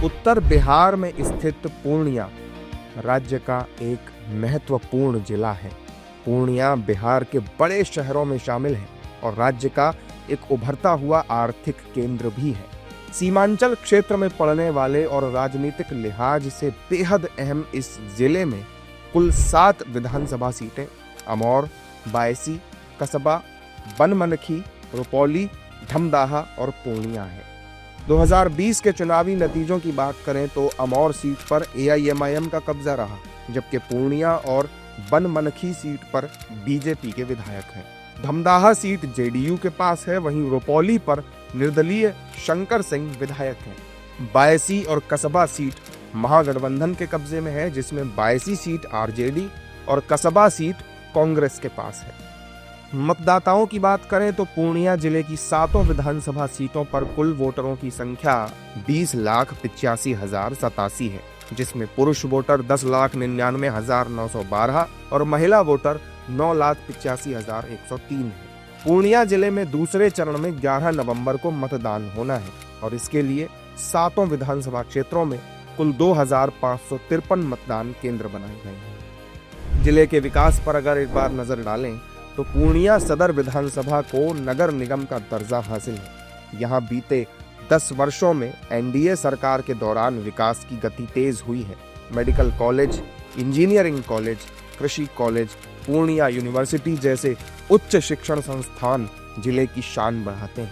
उत्तर बिहार में स्थित पूर्णिया राज्य का एक महत्वपूर्ण जिला है। पूर्णिया बिहार के बड़े शहरों में शामिल है और राज्य का एक उभरता हुआ आर्थिक केंद्र भी है। सीमांचल क्षेत्र में पड़ने वाले और राजनीतिक लिहाज से बेहद अहम इस जिले में कुल 7 विधानसभा सीटें अमौर, बायसी, कसबा, बनमनखी, रुपौली, धमदाहा और पूर्णिया है। 2020 के चुनावी नतीजों की बात करें तो अमौर सीट पर AIMIM का कब्जा रहा, जबकि पूर्णिया और बनमनखी सीट पर BJP के विधायक हैं। धमदाहा सीट JDU के पास है, वहीं रुपौली पर निर्दलीय शंकर सिंह विधायक हैं। बायसी और कसबा सीट महागठबंधन के कब्जे में है, जिसमें बायसी सीट RJD और कसबा सीट कांग्रेस के पास है। मतदाताओं की बात करें तो पूर्णिया जिले की 7 विधानसभा सीटों पर कुल वोटरों की संख्या 20,85,087 है, जिसमें पुरुष वोटर 10,99,912 और महिला वोटर 9,85,103 है। पूर्णिया जिले में दूसरे चरण में 11 नवंबर को मतदान होना है और इसके लिए 7 विधानसभा क्षेत्रों में कुल 2,553 मतदान केंद्र बनाए गए हैं। जिले के विकास पर अगर एक बार नजर डालें तो पूर्णिया सदर विधानसभा को नगर निगम का दर्जा हासिल है। यहाँ बीते 10 वर्षों में NDA सरकार के दौरान विकास की गति तेज हुई है। मेडिकल कॉलेज, इंजीनियरिंग कॉलेज, कृषि कॉलेज, पूर्णिया यूनिवर्सिटी जैसे उच्च शिक्षण संस्थान जिले की शान बढ़ाते हैं।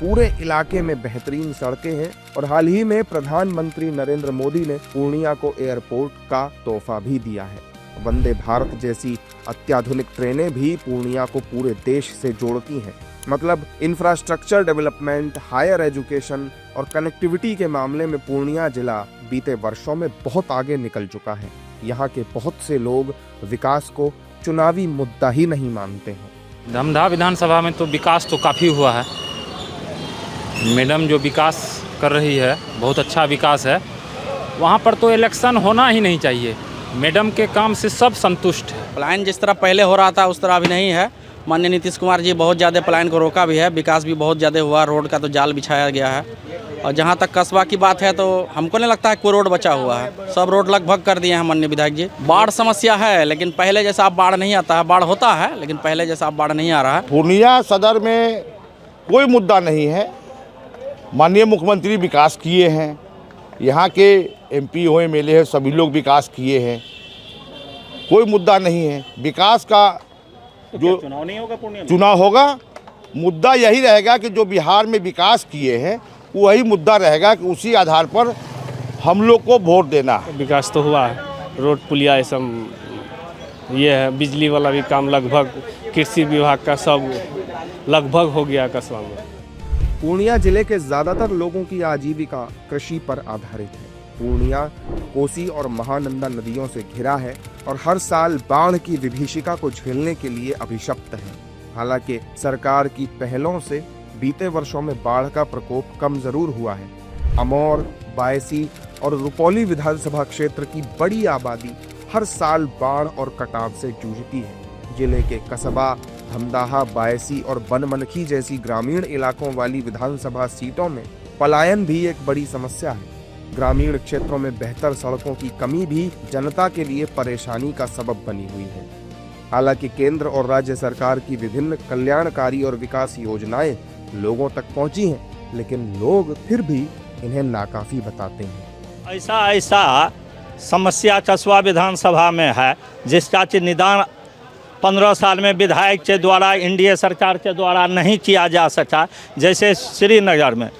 पूरे इलाके में बेहतरीन सड़कें हैं और हाल ही में प्रधानमंत्री नरेंद्र मोदी ने पूर्णिया को एयरपोर्ट का तोहफा भी दिया है। वंदे भारत जैसी अत्याधुनिक ट्रेनें भी पूर्णिया को पूरे देश से जोड़ती हैं। मतलब इंफ्रास्ट्रक्चर डेवलपमेंट, हायर एजुकेशन और कनेक्टिविटी के मामले में पूर्णिया जिला बीते वर्षों में बहुत आगे निकल चुका है। यहाँ के बहुत से लोग विकास को चुनावी मुद्दा ही नहीं मानते हैं। धमदाहा विधानसभा में तो विकास तो काफ़ी हुआ है। मैडम जो विकास कर रही है बहुत अच्छा विकास है। वहाँ पर तो इलेक्शन होना ही नहीं चाहिए। मैडम के काम से सब संतुष्ट है। पलायन जिस तरह पहले हो रहा था उस तरह अभी नहीं है। माननीय नीतीश कुमार जी बहुत ज़्यादा पलायन को रोका भी है, विकास भी बहुत ज़्यादा हुआ, रोड का तो जाल बिछाया गया है। और जहाँ तक कस्बा की बात है तो हमको नहीं लगता है कोई रोड बचा हुआ है, सब रोड लगभग कर दिए हैं माननीय विधायक जी। बाढ़ समस्या है, लेकिन पहले जैसा अब बाढ़ नहीं आता है। बाढ़ होता है लेकिन पहले जैसा अब बाढ़ नहीं आ रहा है। पूर्णिया सदर में कोई मुद्दा नहीं है। माननीय मुख्यमंत्री विकास किए हैं, यहाँ के MP हो MLA है, सभी लोग विकास किए हैं, कोई मुद्दा नहीं है। विकास का जो चुनाव नहीं होगा, पूर्णिया में चुनाव होगा, मुद्दा यही रहेगा कि जो बिहार में विकास किए हैं वही मुद्दा रहेगा कि उसी आधार पर हम लोग को वोट देना है। विकास तो हुआ है, रोड पुलिया ये सब ये है, बिजली वाला भी काम लगभग, कृषि विभाग का सब लगभग हो गया कस्बा में। पूर्णिया जिले के ज्यादातर लोगों की आजीविका कृषि पर आधारित है। पूर्णिया कोसी और महानंदा नदियों से घिरा है और हर साल बाढ़ की विभीषिका को झेलने के लिए अभिशप्त है। हालांकि सरकार की पहलों से बीते वर्षों में बाढ़ का प्रकोप कम जरूर हुआ है। अमौर, बायसी और रुपौली विधानसभा क्षेत्र की बड़ी आबादी हर साल बाढ़ और कटाव से जूझती है। जिले के कसबा, धमदाहा, बायसी और बनमनखी जैसी ग्रामीण इलाकों वाली विधानसभा सीटों में पलायन भी एक बड़ी समस्या है। ग्रामीण क्षेत्रों में बेहतर सड़कों की कमी भी जनता के लिए परेशानी का सबब बनी हुई है। हालांकि केंद्र और राज्य सरकार की विभिन्न कल्याणकारी और विकास योजनाएं लोगों तक पहुंची हैं, लेकिन लोग फिर भी इन्हें नाकाफी बताते हैं। ऐसा समस्या कसबा विधानसभा में है जिसका निदान 15 साल में विधायक के द्वारा NDA सरकार के द्वारा नहीं किया जा सका। जैसे श्रीनगर में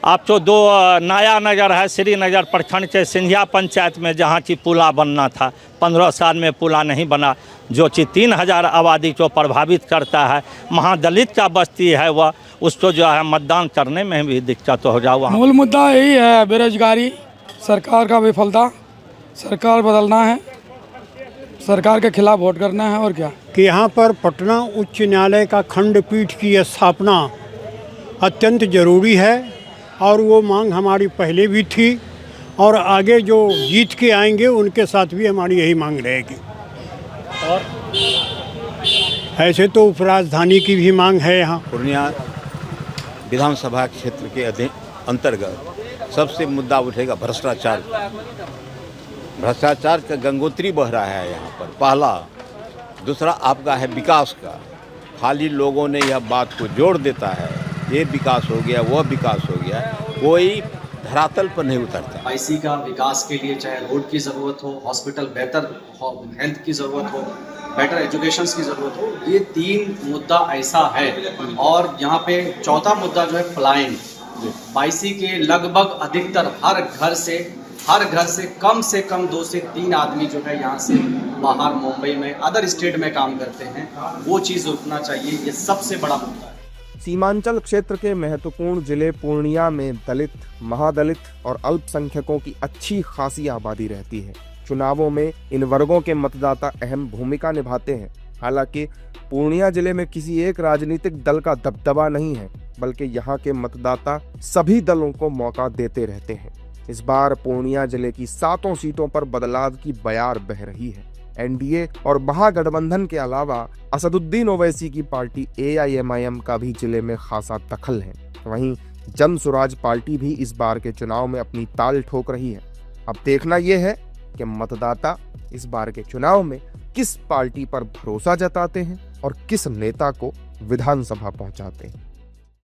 आप तो 2 नया नगर है, श्रीनगर प्रखंड के सिंधिया पंचायत में, जहाँ की पुला बनना था, 15 साल में पुला नहीं बना, जो कि 3,000 आबादी को प्रभावित करता है। महादलित का बस्ती है वह, उसको जो है मतदान करने में भी दिक्कत हो जाए। मूल मुद्दा यही है, बेरोजगारी, सरकार का विफलता। सरकार बदलना है, सरकार के खिलाफ वोट करना है। और क्या कि यहाँ पर पटना उच्च न्यायालय का खंडपीठ की स्थापना अत्यंत जरूरी है और वो मांग हमारी पहले भी थी और आगे जो जीत के आएंगे उनके साथ भी हमारी यही मांग रहेगी। और ऐसे तो उपराजधानी की भी मांग है। यहाँ पूर्णिया विधानसभा क्षेत्र के अंतर्गत सबसे मुद्दा उठेगा भ्रष्टाचार। भ्रष्टाचार का गंगोत्री बह रहा है यहाँ पर, पहला। दूसरा आपका है विकास का। खाली लोगों ने यह बात को जोड़ देता है, ये विकास हो गया, वह विकास हो गया, कोई धरातल पर नहीं उतरता। बाईसी का विकास के लिए चाहे रोड की ज़रूरत हो, हॉस्पिटल बेहतर हेल्थ की ज़रूरत हो, बेटर एजुकेशन की ज़रूरत हो, ये 3 मुद्दा ऐसा है। और यहाँ पे चौथा मुद्दा जो है पलायन। बाईसी के लगभग अधिकतर हर घर से कम 2 से 3 आदमी जो है यहाँ से बाहर मुंबई में अदर स्टेट में काम करते हैं, वो चीज़ रुकना चाहिए। ये सबसे बड़ा मुद्दा है। सीमांचल क्षेत्र के महत्वपूर्ण जिले पूर्णिया में दलित, महादलित और अल्पसंख्यकों की अच्छी खासी आबादी रहती है। चुनावों में इन वर्गों के मतदाता अहम भूमिका निभाते हैं। हालांकि पूर्णिया जिले में किसी एक राजनीतिक दल का दबदबा नहीं है, बल्कि यहाँ के मतदाता सभी दलों को मौका देते रहते हैं। इस बार पूर्णिया जिले की 7 सीटों पर बदलाव की बयार बह रही है। एनडीए और महागठबंधन के अलावा असदुद्दीन ओवैसी की पार्टी AIMIM का भी जिले में खासा दखल है। वहीं जन स्वराज पार्टी भी इस बार के चुनाव में अपनी ताल ठोक रही है। अब देखना यह है कि मतदाता इस बार के चुनाव में किस पार्टी पर भरोसा जताते हैं और किस नेता को विधानसभा पहुंचाते हैं।